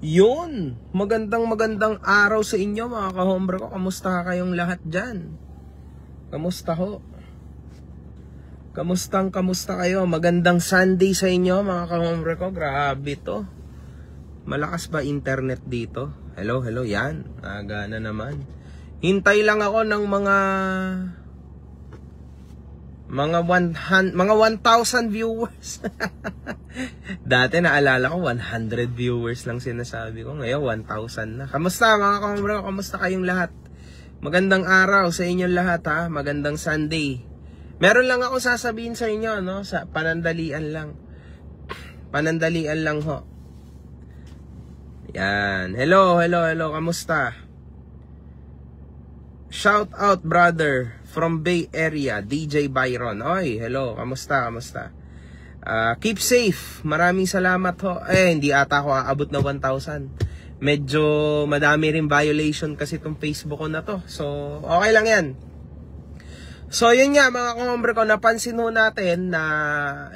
Yun, magandang araw sa inyo mga ka-hombre ko. Kamusta kayong lahat dyan? Kamusta ho? Kamusta kayo? Magandang Sunday sa inyo mga ka-hombre ko. Grabe to. Malakas ba internet dito? Hello, yan. Aga na naman. Hintay lang ako ng mga 1,000 viewers. Dati naalala ko 100 viewers lang sinasabi ko. Ngayon 1,000 na. Kamusta mga ka-hombre ko? Kamusta kayong lahat? Magandang araw sa inyong lahat ha. Magandang Sunday. Meron lang ako sasabihin sa inyo, no? Sa panandalian lang. Panandalian lang ho. Yan. Hello. Kamusta? Shout out brother from Bay Area, DJ Byron. Oy, hello. Kamusta? Keep safe. Maraming salamat ho. Hindi ata ako aabot na 1,000. Medyo madami rin violation kasi itong Facebook ko na to. So, okay lang yan. So, yun nga mga ka-hombre ko. Napansin ho natin na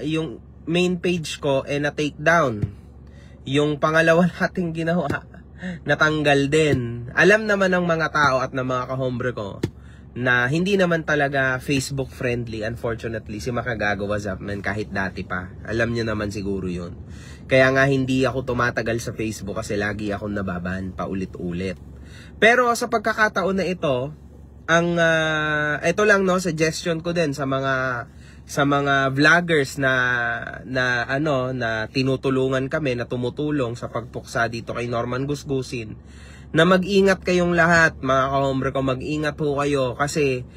yung main page ko na-take down. Yung pangalawa nating ginawa, natanggal din. Alam naman ng mga tao at ng mga ka-hombre ko na hindi naman talaga Facebook friendly, unfortunately, si Makagago Wazapman kahit dati pa. Alam niyo naman siguro yun. Kaya nga hindi ako tumatagal sa Facebook kasi lagi akong nababan paulit-ulit. Pero sa pagkakataon na ito, ito lang no, suggestion ko din sa mga vloggers na tinutulungan kami, na tumutulong sa pagpuksa dito kay Norman Gusgusin, na mag-ingat kayong lahat mga ka-hombre ko. Mag-ingat po kayo kasi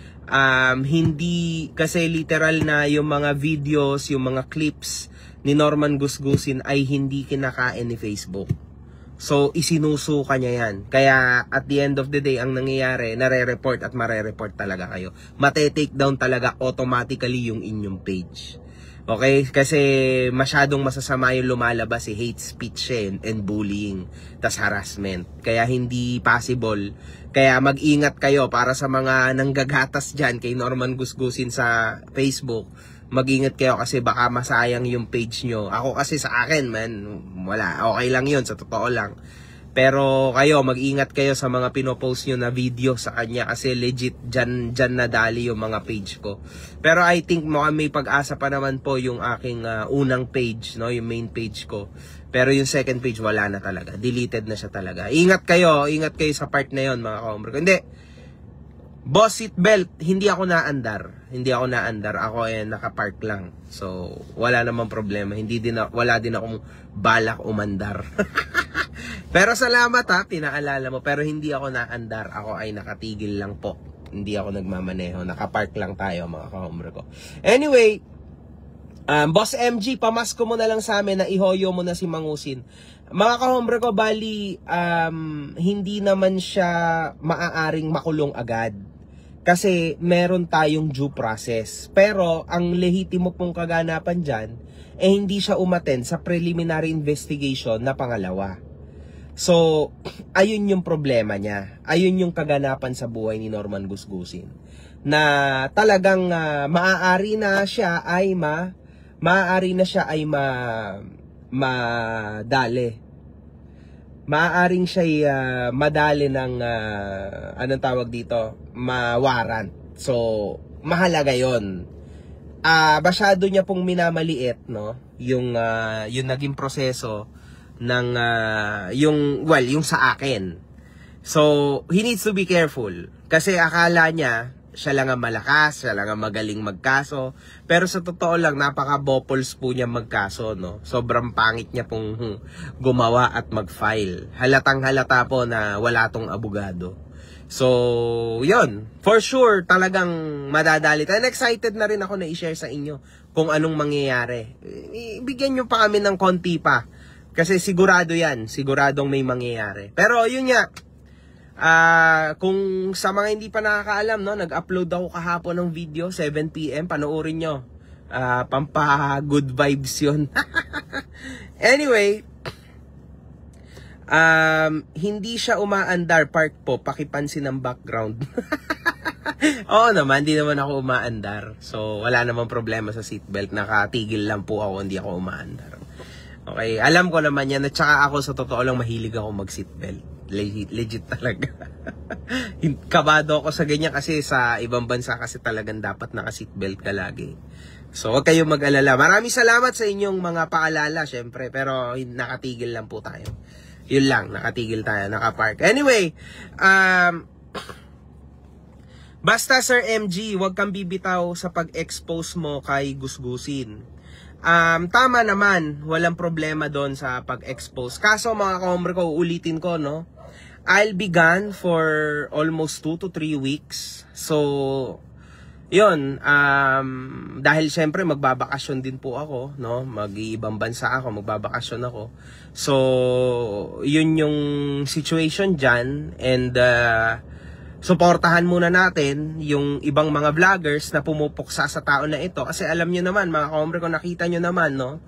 hindi kasi literal na yung mga videos, yung mga clips ni Norman Gusgusin ay hindi kinakain ni Facebook. So isinusuka niya yan. Kaya at the end of the day, ang nangyayari, nare-report at mare-report talaga kayo. Mate-take down talaga automatically yung inyong page. Okay? Kasi masyadong masasama yung lumalabas, hate speech and bullying, tas harassment. Kaya hindi possible. Kaya mag-ingat kayo para sa mga nanggagatas dyan kay Norman Gusgusin sa Facebook. Mag-ingat kayo kasi baka masayang yung page nyo. Ako kasi sa akin, man, wala. Okay lang yun, sa totoo lang. Pero kayo, mag-ingat kayo sa mga pinopost nyo na video sa kanya kasi legit dyan nadali yung mga page ko. Pero I think may pag-asa pa naman po yung aking unang page, no, yung main page ko. Pero yung second page wala na talaga. Deleted na siya talaga. Ingat kayo sa part na yon mga ka-hombre ko. Hindi. Boss seatbelt, hindi ako naandar. Ako nakapark lang. So, wala namang problema. Wala din akong balak umandar. Pero salamat ha, pinaalala mo. Pero hindi ako naandar. Ako ay nakatigil lang po. Hindi ako nagmamaneho. Nakapark lang tayo mga ka-hombre ko. Anyway, Boss MG, pamasko mo na lang sa amin na ihoyo mo na si Mangusin. Mga ka-hombre ko, bali, hindi naman siya maaaring makulong agad. Kasi meron tayong due process. Pero ang lehitimo pong kaganapan dyan, hindi siya umattend sa preliminary investigation na pangalawa. So, ayun yung problema niya. Ayun yung kaganapan sa buhay ni Norman Gusgusin. Na talagang maaari na siya ay madali. Maaaring siya madali ng anong tawag dito, mawarrant. So mahalaga yon. Masyado niya pong minamaliit, no, yung naging proseso ng yung sa akin. So he needs to be careful kasi akala niya siya lang ang malakas, siya lang ang magaling magkaso. Pero sa totoo lang, napaka-bopples po niya magkaso, no? Sobrang pangit niya pong gumawa at mag-file. Halatang halata po na wala tong abogado. So, yun. For sure, talagang madadali tayo. And excited na rin ako na i-share sa inyo kung anong mangyayari. Ibigyan nyo pa kami ng konti pa. Kasi sigurado yan. Siguradong may mangyayari. Pero yun nga. Kung sa mga hindi pa nakakaalam, no, nag-upload ako kahapon ng video, 7 PM, panoorin nyo. Pampa good vibes yun. Anyway, hindi siya umaandar, part po, pakipansin ng background. Oo naman, hindi naman ako umaandar. So, wala namang problema sa seatbelt, nakatigil lang po ako, hindi ako umaandar. Okay, alam ko naman yan. At saka ako sa totoo lang mahilig ako mag-seatbelt. Legit talaga. Kabado ako sa ganyan kasi sa ibang bansa kasi talagang dapat naka-seatbelt ka lagi. So, huwag kayong mag-alala. Maraming salamat sa inyong mga paalala, syempre. Pero nakatigil lang po tayo. Yun lang, nakatigil tayo, nakapark. Anyway, basta Sir MG, huwag kang bibitaw sa pag-expose mo kay gusgusin. Tama naman, walang problema doon sa pag-expose. Kaso mga ka-hombre ko, uulitin ko, no? I'll be gone for almost 2 to 3 weeks. So, yun, dahil syempre magbabakasyon din po ako, no? Mag-iibang bansa ako, magbabakasyon ako. So, yun yung situation dyan. And, suportahan muna natin yung ibang mga vloggers na pumupuksa sa tao na ito. Kasi alam nyo naman, mga ka-hombre ko, nakita nyo naman, no?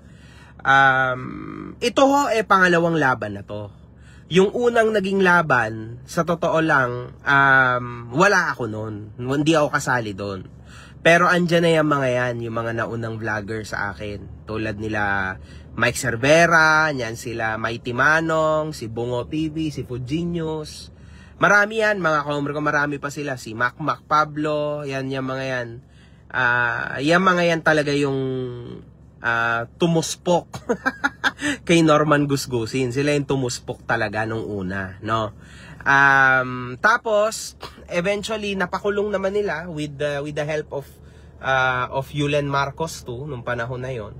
Ito ho, pangalawang laban na to. Yung unang naging laban, sa totoo lang, wala ako noon. Hindi ako kasali doon. Pero andyan na yung mga yan, yung mga naunang vlogger sa akin. Tulad nila Mike Cervera, yan sila Mighty Manong, si Bungo TV, si Fujinius. Marami yan, mga ka-hombre ko, marami pa sila. Si Mac Pablo, yan, yung mga yan. Yung mga yan talaga yung tumuspok kay Norman Gusgusin. Sila yung tumuspok talaga nung una, no? Tapos, eventually, napakulong naman nila with the help of Yulen Marcos too, nung panahon na yon.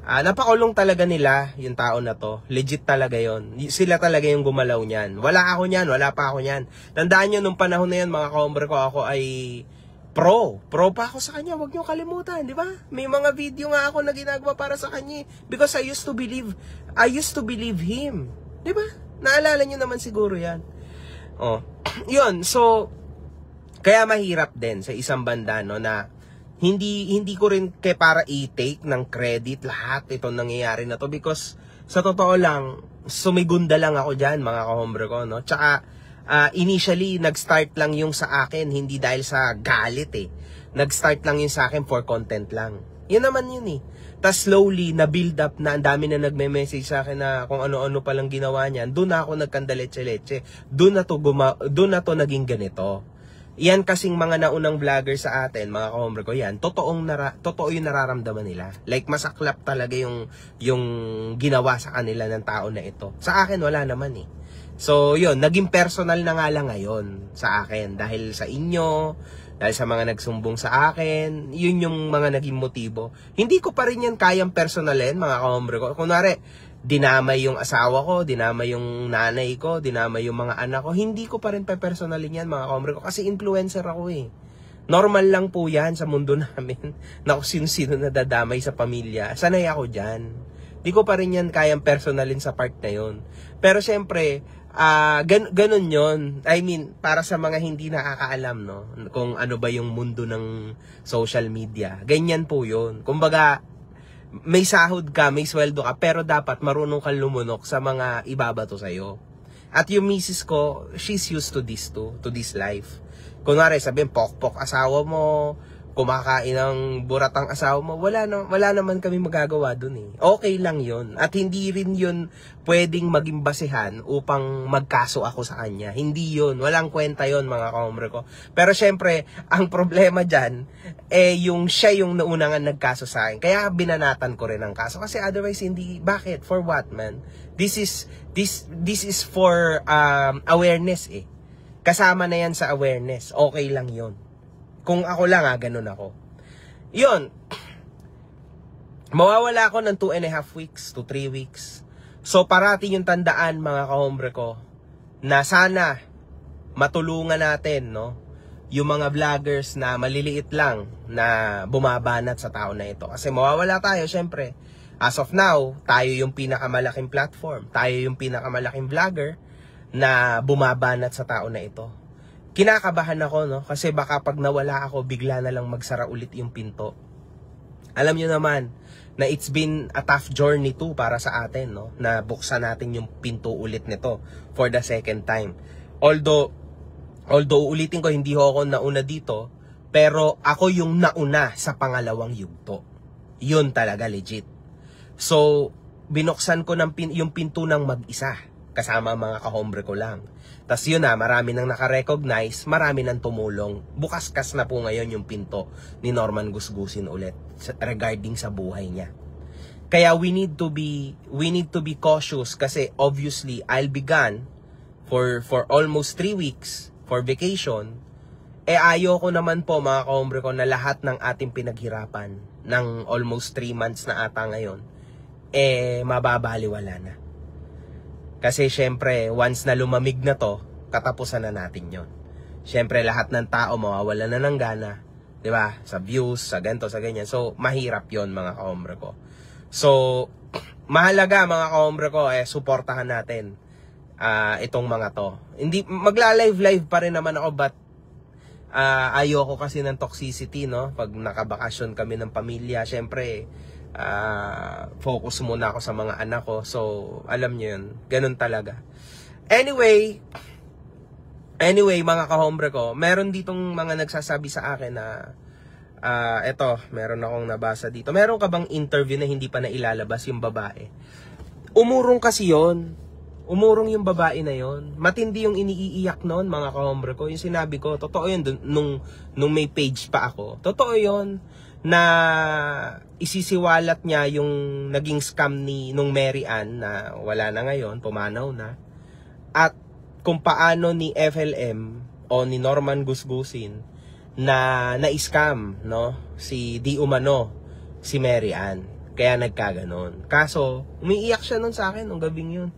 Napakulong talaga nila yung tao na to. Legit talaga yon. Sila talaga yung gumalaw niyan. Wala ako niyan, wala pa ako niyan. Tandaan nyo, nung panahon na yan, mga ka-hombre ko, ako ay pro pa ako sa kanya. Huwag nyo kalimutan, di ba? May mga video nga ako na ginagawa para sa kanya. Because I used to believe him. Di ba? Naalala nyo naman siguro yan. Oh. Yun, so, kaya mahirap din sa isang banda, no, na hindi ko rin para i-take ng credit lahat itong nangyayari na to because sa totoo lang, sumigunda lang ako dyan, mga ka-hombre ko, no? Tsaka, initially, nag-start lang yung sa akin, hindi dahil sa galit eh. Nag-start lang yung sa akin for content lang. Yun naman yun eh. Tapos slowly, na-build up na, ang dami na nagme-message sa akin na kung ano-ano palang ginawa niyan, doon na ako nagkandaleche-leche. Doon na to naging ganito. Yan kasing mga naunang vlogger sa atin, mga ka-hombre ko, yan, totoo yung nararamdaman nila. Like, masaklap talaga yung ginawa sa kanila ng tao na ito. Sa akin, wala naman eh. So, yun, naging personal na nga lang ngayon sa akin. Dahil sa inyo, dahil sa mga nagsumbong sa akin, yun yung mga naging motibo. Hindi ko pa rin yan kayang personalin, mga ka-hombre ko. Kunwari, dinamay yung asawa ko, dinamay yung nanay ko, dinamay yung mga anak ko, hindi ko pa rin pe-personalin yan, mga ka-hombre ko, kasi influencer ako eh. Normal lang po yan sa mundo namin, na kung sino-sino nadadamay sa pamilya. Sanay ako dyan. Di ko pa rin yan kayang personalin sa part na yun. Pero syempre, ganun yon. I mean, para sa mga hindi nakakaalam, no, kung ano ba yung mundo ng social media, ganyan po yun. Kumbaga, may sahod ka, may sweldo ka, pero dapat marunong kang lumunok sa mga ibabato sa'yo. At yung misis ko, she's used to this too, to this life. Kunwari, sabihin, pok-pok asawa mo, kumakain ng buratang asawa mo, wala naman kami magagawa dun eh. Okay lang yun. At hindi rin yun pwedeng maging basehan upang magkaso ako sa kanya. Hindi yun. Walang kwenta yun, mga ka-hombre ko. Pero syempre, ang problema dyan, yung siya yung nauna nga nagkaso sa akin. Kaya binanatan ko rin ang kaso. Kasi otherwise, hindi. Bakit? For what, man? This is for awareness eh. Kasama na yan sa awareness. Okay lang yun. Kung ako lang ganun ako. Yun. Mawawala ako ng 2.5 weeks to 3 weeks. So parati yung tandaan, mga ka-hombre ko, na sana matulungan natin, no, yung mga vloggers na maliliit lang na bumabanat sa tao na ito. Kasi mawawala tayo, syempre. As of now, tayo yung pinakamalaking platform. Tayo yung pinakamalaking vlogger na bumabanat sa tao na ito. Kinakabahan ako, no? Kasi baka pag nawala ako, bigla na lang magsara ulit yung pinto. Alam nyo naman, na it's been a tough journey too para sa atin, no? Na buksan natin yung pinto ulit nito for the second time. Although ulitin ko, hindi ako nauna dito, pero ako yung nauna sa pangalawang yugto. Yun talaga, legit. So, binuksan ko yung pinto ng mag-isa. Kasama ang mga kahombre ko lang. Tas yun na, marami nang nakarecognize, marami nang tumulong. Bukas-kas na po ngayon yung pinto ni Norman Gusgusin ulit regarding sa buhay niya. Kaya we need to be cautious kasi obviously I'll be gone for almost 3 weeks for vacation. Ayoko naman po mga kahombre ko na lahat ng ating pinaghirapan ng almost 3 months na ata ngayon mababaliwala na. Kasi syempre, once na lumamig na to, katapusan na natin yon. Syempre, lahat ng tao mawawala na ng gana, 'di ba? Sa views, sa ganito, sa ganyan. So, mahirap yon mga kahombre ko. So, mahalaga mga kahombre ko, suportahan natin itong mga to. Hindi, magla-live pa rin naman ako, but ayoko kasi ng toxicity, no? Pag nakabakasyon kami ng pamilya, syempre, focus muna ako sa mga anak ko. So, alam nyo yun. Ganun talaga. Anyway, mga kahombre ko, meron ditong mga nagsasabi sa akin na eto, meron akong nabasa dito. Meron ka bang interview na hindi pa nailalabas yung babae? Umurong kasi yon. Umurong yung babae na yon. Matindi yung iniiyak noon, mga kahombre ko. Yung sinabi ko, totoo yun nung may page pa ako. Totoo yun na isisiwalat niya yung naging scam nung Mary Ann na wala na ngayon, pumanaw na. At kung paano ni FLM o ni Norman Gusgusin na na-scam, no? Si Di Umano, si Mary Ann. Kaya nagkaganon. Kaso, umiiyak siya nun sa akin nung gabing yun.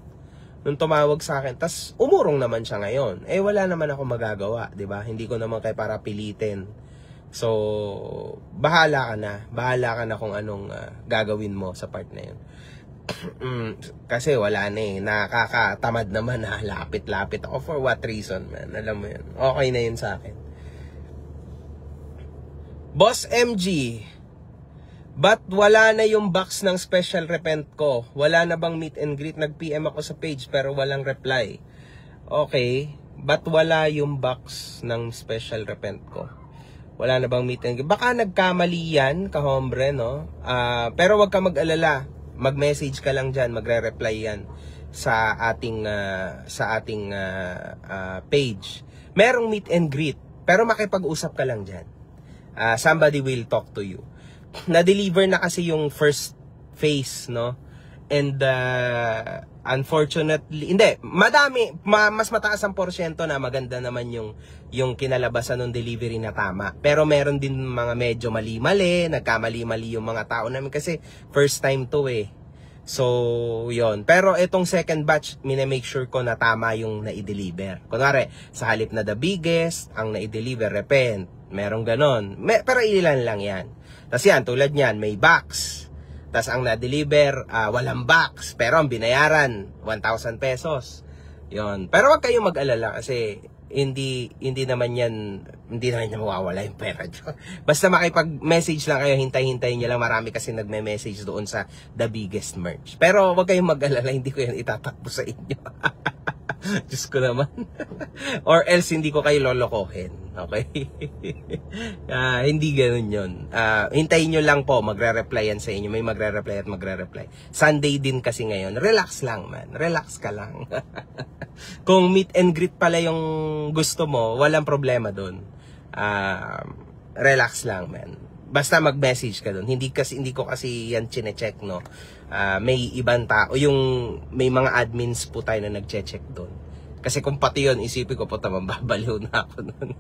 Nung tumawag sa akin, tas umurong naman siya ngayon. Wala naman ako magagawa, 'di ba? Hindi ko naman kay para pilitin. So, bahala ka na. Bahala ka na kung anong gagawin mo sa part na 'yun. Kasi wala na nakakatamad naman na lapit-lapit ako. For what reason, man? Alam mo 'yun. Okay na 'yun sa akin. Boss MG, ba't wala na yung box ng special repent ko? Wala na bang meet and greet? Nag-PM ako sa page pero walang reply. Okay, ba't wala yung box ng special repent ko? Wala na bang meet and greet? Baka nagkamali yan, kahombre, no? Pero wag ka mag-alala. Mag-message ka lang dyan, magre-reply yan sa ating page. Merong meet and greet, pero makipag-usap ka lang dyan. Somebody will talk to you. Na-deliver na kasi yung first phase, no? And unfortunately, hindi, mas mataas ang porsyento na maganda naman yung kinalabasan ng delivery na tama. Pero meron din mga medyo mali-mali, nagkamali-mali yung mga tao namin kasi first time to So, yon. Pero itong second batch, make sure ko na tama yung na-i-deliver. Kunwari, sa halip na the biggest, ang na-i-deliver, repent. Merong ganon. Pero ilan lang yan. Tapos yan, tulad niyan, may box. Tapos ang na-deliver, walang box. Pero ang binayaran, 1,000 pesos. Yon. Pero wag kayong mag-alala kasi hindi naman yan mawawala yung pera dyan. Basta makipag-message lang kayo, hintay-hintayin nyo lang. Marami kasi nagme-message doon sa the biggest merch. Pero wag kayong mag-alala, hindi ko yan itatakbo sa inyo. Diyos ko naman. Or else hindi ko kayo lolokohin. Okay? Hindi ganun yun. Hintayin nyo lang po, magre-reply yan sa inyo. May magre-reply at magre-reply. Sunday din kasi ngayon. Relax lang, man. Relax ka lang. Kung meet and greet pala yung gusto mo, walang problema doon. Relax lang, man. Basta mag-message ka doon. Hindi ko kasi yan chine-check, no. May ibang tao, may mga admins po tayo na nagche-check doon. Kasi kung pati yun, isipin ko po babaliw na ako doon.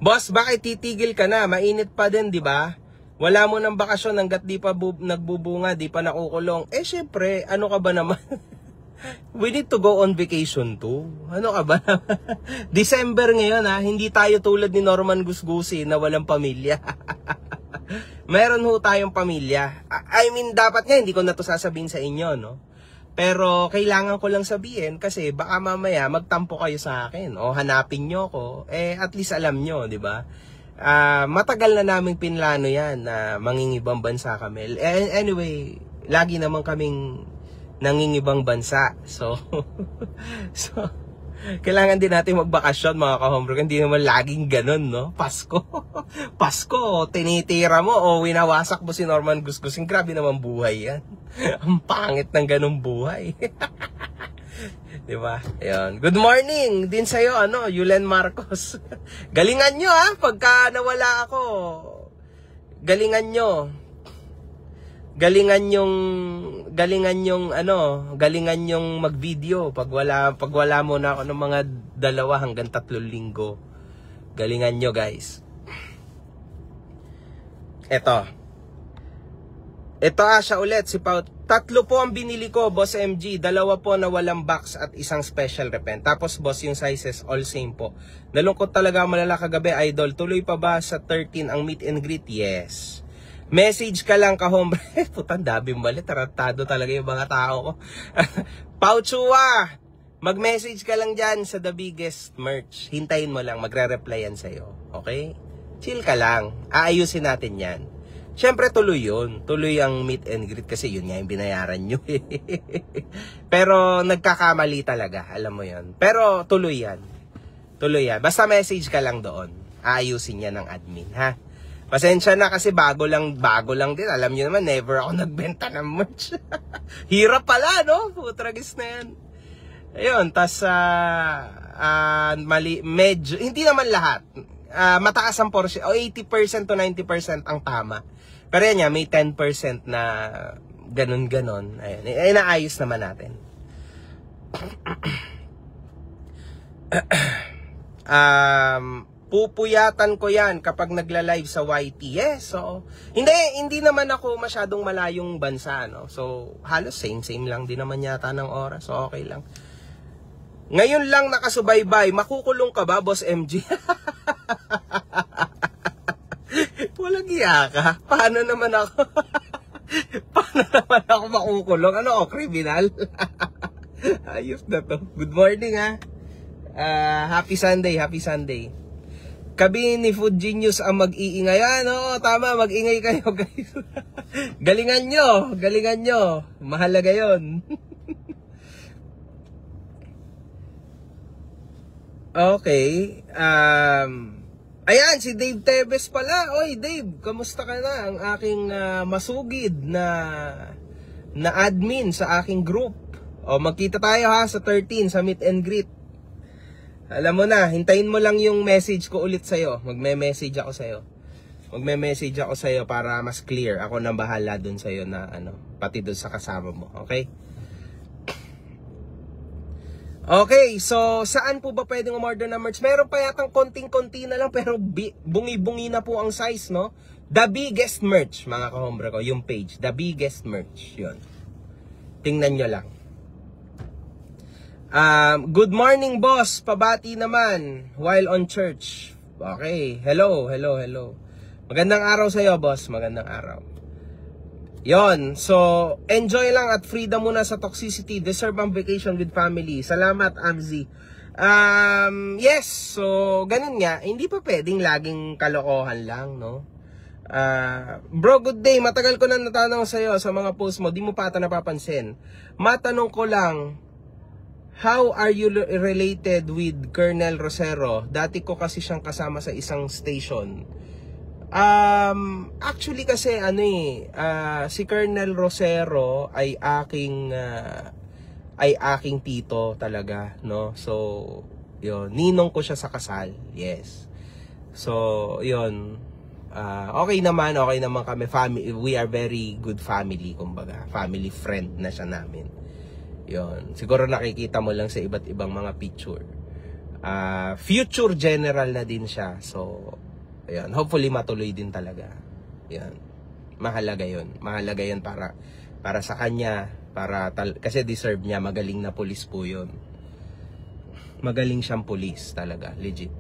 Boss, bakit titigil ka na? Mainit pa din, di ba? Wala mo ng bakasyon hanggat di pa nagbubunga, di pa nakukulong. Syempre, ano ka ba naman? We need to go on vacation too. Ano ka ba? December ngayon hindi tayo tulad ni Norman Gusgusin na walang pamilya. Meron ho tayong pamilya. I mean, dapat nga hindi ko na to sasabihin sa inyo, no? Pero kailangan ko lang sabihin kasi baka mamaya magtampo kayo sa akin o hanapin nyo ko. At least alam nyo, di ba? Matagal na naming pinlano yan na mangingibang bansa kami. Anyway, lagi naman kaming nangingibang bansa. So Kailangan din natin magbakasyon mga ka-homebrew. Hindi naman laging ganun, no? Pasko. Pasko, tinitira mo o winawasak mo si Norman Gusgusin. Grabe naman buhay yan. Ang pangit ng ganung buhay. Diba? Ayun. Good morning din sa'yo, Yulen Marcos. Galingan nyo, pagka nawala ako. Galingan yung mag-video pag wala mo na ako ng mga 2 hanggang 3 linggo. Galingan nyo, guys. Ito siya ulit, si Pau. 3 po ang binili ko, Boss MG. 2 po na walang box at isang special repent. Tapos, boss, yung sizes, all same po. Nalungkot talaga malala kagabi, idol. Tuloy pa ba sa 13 ang meet and greet? Yes. Message ka lang, ka-hombre. Putang dabi mali. Taratado talaga yung mga tao ko. Pau Chua, mag-message ka lang dyan sa The Biggest Merch. Hintayin mo lang. Magre-reply yan sa'yo. Okay? Chill ka lang. Aayusin natin yan. Siyempre tuloy yun. Tuloy ang meet and greet kasi yun nga yung binayaran nyo. Pero nagkakamali talaga. Alam mo yun. Pero tuloy yan. Tuloy yan. Basta message ka lang doon. Aayusin yan ng admin, ha? Pasensya na kasi bago lang din. Alam niyo naman, never ako nagbenta ng merch. Hirap pala, no? Putragis na yan. Ayun, tas medyo, hindi naman lahat. Mataas ang portion, o 80% to 90% ang tama. Pero yan may 10% na ganun-ganon. Ayun, inaayos naman natin. Pupuyatan ko yan kapag nagla-live sa YT. Yes, so hindi naman ako masyadong malayong bansa, no? So halos same lang din naman yata ng oras. So okay lang. Ngayon lang nakasubaybay. Makukulong ka ba, Boss MG? Walang iya ka. Paano naman ako makukulong? Ano, kriminal? Ayos na to. Good morning, ha. Happy Sunday. Kabi ni Food Genius ang mag-iingay. Tama, mag-ingay kayo, guys. Galingan nyo. Mahalaga yon. Okay. Ayan, si Dave Tevez pala. Oy, Dave, kamusta ka na? Ang aking masugid na admin sa aking group. Magkita tayo ha sa 13 sa meet and greet. Alam mo na, hintayin mo lang yung message ko ulit sa'yo. Magme-message ako sa'yo para mas clear. Ako na bahala dun sa'yo na pati dun sa kasama mo. Okay? Okay, so saan po ba pwedeng umorder ng merch? Meron pa yatang konting-konti na lang pero bungi-bungi na po ang size, no? The Biggest Merch, mga ka-hombre ko, yung page. The Biggest Merch, yun. Tingnan nyo lang. Good morning, boss. Pabati naman while on church. Okay. Hello. Magandang araw sa iyo, boss. Magandang araw. Yon. So, enjoy lang at freedom muna sa toxicity. Deserve ang vacation with family. Salamat, Amzi. Yes. So, ganun nga. Hindi pa pwedeng laging kalokohan lang, no? Bro, good day. Matagal ko na natanong sa iyo sa mga post mo. Di mo pa ata napapansin. Matanong ko lang, how are you related with Colonel Rosero? Dati ko kasi siyang kasama sa isang station. Actually kasi si Colonel Rosero ay aking tito talaga, no? So, yun, ninong ko siya sa kasal. Yes. So, yun. Okay naman kami. We are very good family, kumbaga. Family friend na siya namin. Yun. Siguro nakikita mo lang sa iba't ibang mga picture. Future general na din siya. So, ayun. Hopefully matuloy din talaga. Yan. Mahalaga yun. Mahalaga yun para sa kanya. Kasi deserve niya. Magaling na pulis po yun. Magaling siyang pulis talaga. Legit.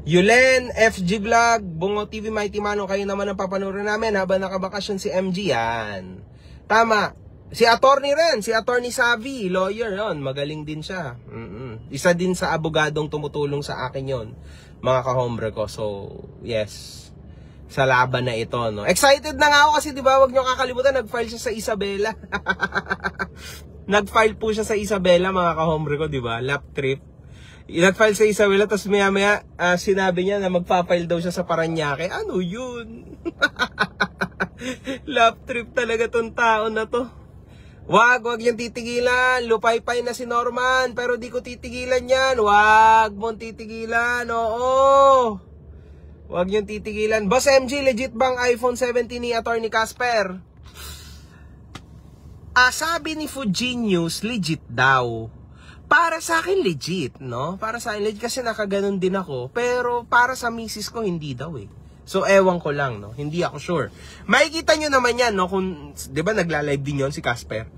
Yulen, FG Vlog, Bungo TV, Mighty Manong, kayo naman ang papanurin namin habang nakabakasyon si MG. Yan. Tama. Si attorney rin, si attorney Savvy, lawyer yon, magaling din siya. Isa din sa abogadong tumutulong sa akin yon, mga ka-hombre ko. So, yes. Sa laban na ito, no. Excited na nga ako kasi 'di ba, wag niyo kakalimutan, nag-file siya sa Isabela. Nag-file po siya sa Isabela, mga kahombre ko, di ba? Lap trip. Nag-file sa Isabela, tapos maya-maya sinabi niya na magpa-file daw siya sa Paranaque. Ano yun? Lap trip talaga tong tao na to. Wag yung titigilan. Lupay-pay na si Norman, pero di ko titigilan yan. Wag mong titigilan, oo. Wag yung titigilan. Boss MG, legit bang iPhone 17 ni Attorney Casper? Sabi ni Fujinius, legit daw. Para sa akin legit, no? Para sa akin legit kasi nakaganon din ako. Pero para sa misis ko, hindi daw eh. So, ewan ko lang, no? Hindi ako sure. Makikita nyo naman yan, no? Kung, di ba, nagla-live din yon si Casper?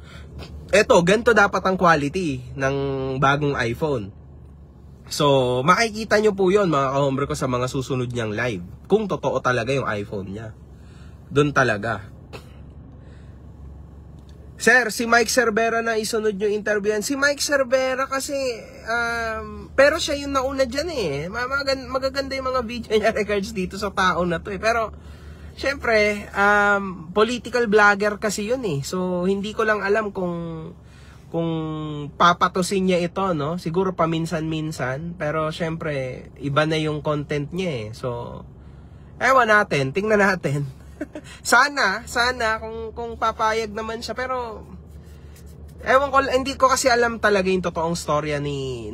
Eto, ganito dapat ang quality ng bagong iPhone. So, makikita nyo po yon mga kahombre ko, sa mga susunod niyang live. Kung totoo talaga yung iPhone niya. Doon talaga. Sir, si Mike Cervera na isunod nyo interview yan. Si Mike Cervera kasi, pero siya yung nauna dyan eh. Magaganda yung mga video niya records dito sa tao na to eh. Pero, syempre, political vlogger kasi yun eh. So, hindi ko lang alam kung papatusin niya ito, no? Siguro paminsan-minsan. Pero, syempre, iba na yung content niya eh. So, ewan natin, tingnan natin. sana kung papayag naman siya, pero ewan ko, hindi ko kasi alam talaga yung totoong storya ni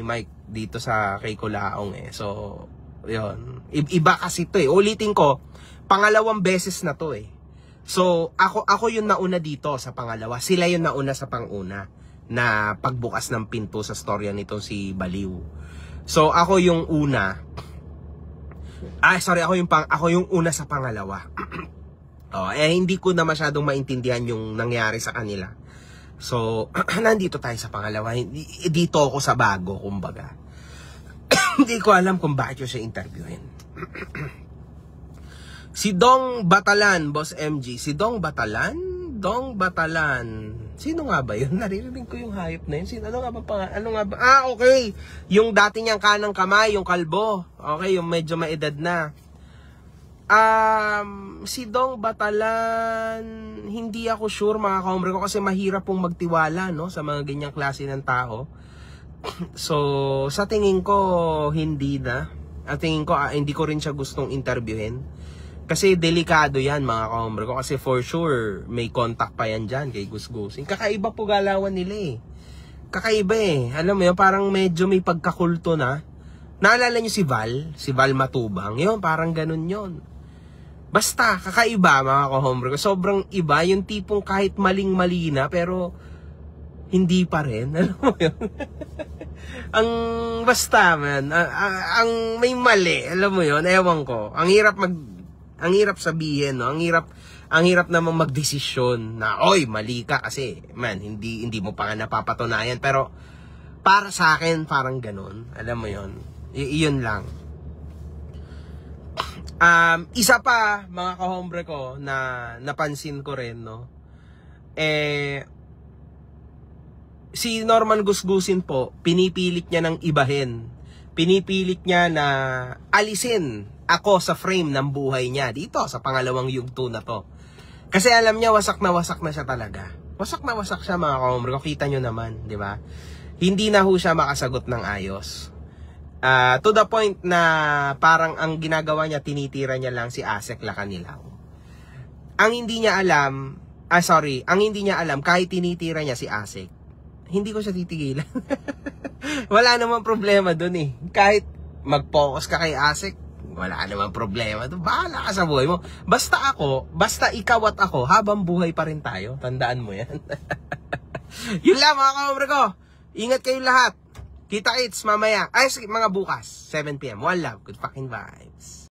Mike dito sa kay Colaong eh. So, yun. Iba kasi to eh. Ulitin ko, pangalawang beses na to eh. So, ako yung nauna dito sa pangalawa. Sila yung nauna sa panguna na pagbukas ng pinto sa storya nito si Baliw. So, ako yung una. Ako yung una sa pangalawa. Hindi ko na masyadong maintindihan yung nangyari sa kanila. So, nandito tayo sa pangalawa. Dito ako sa bago, kumbaga. Hindi ko alam kung bakit yung siya interviewin. Si Dong Batalan, Boss MG. Si Dong Batalan? Sino nga ba yun? Naririnig ko yung hayop na yun. Ano nga ba? Okay. Yung dati niyang kanang kamay, yung kalbo. Okay, yung medyo maedad na. Si Dong Batalan, hindi ako sure mga kahombre ko kasi mahirap pong magtiwala, no, sa mga ganyang klase ng tao. So, sa tingin ko, hindi na. At tingin ko, hindi ko rin siya gustong interviewin. Kasi delikado yan mga kahombre ko. Kasi for sure, may contact pa yan dyan kay Gus Gusing. Kakaiba po galawan nila eh. Kakaiba eh. Alam mo yun, parang medyo may pagkakulto na. Naalala nyo si Val Matubang. Yun, parang ganun yun. Basta, kakaiba mga kahombre ko. Sobrang iba. Yung tipong kahit maling-mali na, pero hindi pa rin. Alam mo yun? Basta man, ang may mali. Alam mo yun, ewan ko. Ang hirap sabihin, no? Ang hirap namang magdesisyon na, oy, mali ka kasi, man, hindi mo pa nga napapatunayan. Pero, para sa akin, parang ganun. Alam mo yun? Iyon lang. Isa pa, mga kahombre ko, na napansin ko rin, no? Si Norman Gusgusin po, pinipilit niya ng ibahin. Pinipilit niya na alisin ako sa frame ng buhay niya dito sa pangalawang yugto na to. Kasi alam niya wasak na siya talaga. Wasak na wasak siya mga kahombre ko. Kita nyo naman, di ba? Hindi na ho siya makasagot ng ayos. To the point na parang ang ginagawa niya, tinitira niya lang si Asek Lacanilaw. Ang hindi niya alam, kahit tinitira niya si Asek, hindi ko siya titigilan. Wala namang problema dun eh. Kahit mag-focus ka kay Asek, wala namang problema. Bahala ka sa buhay mo. Basta ikaw at ako, habang buhay pa rin tayo. Tandaan mo yan. Yun lang mga kahombre ko. Ingat kayo lahat. Kita-kits mamaya. Ay, mga bukas. 7 PM. One love. Good fucking vibes.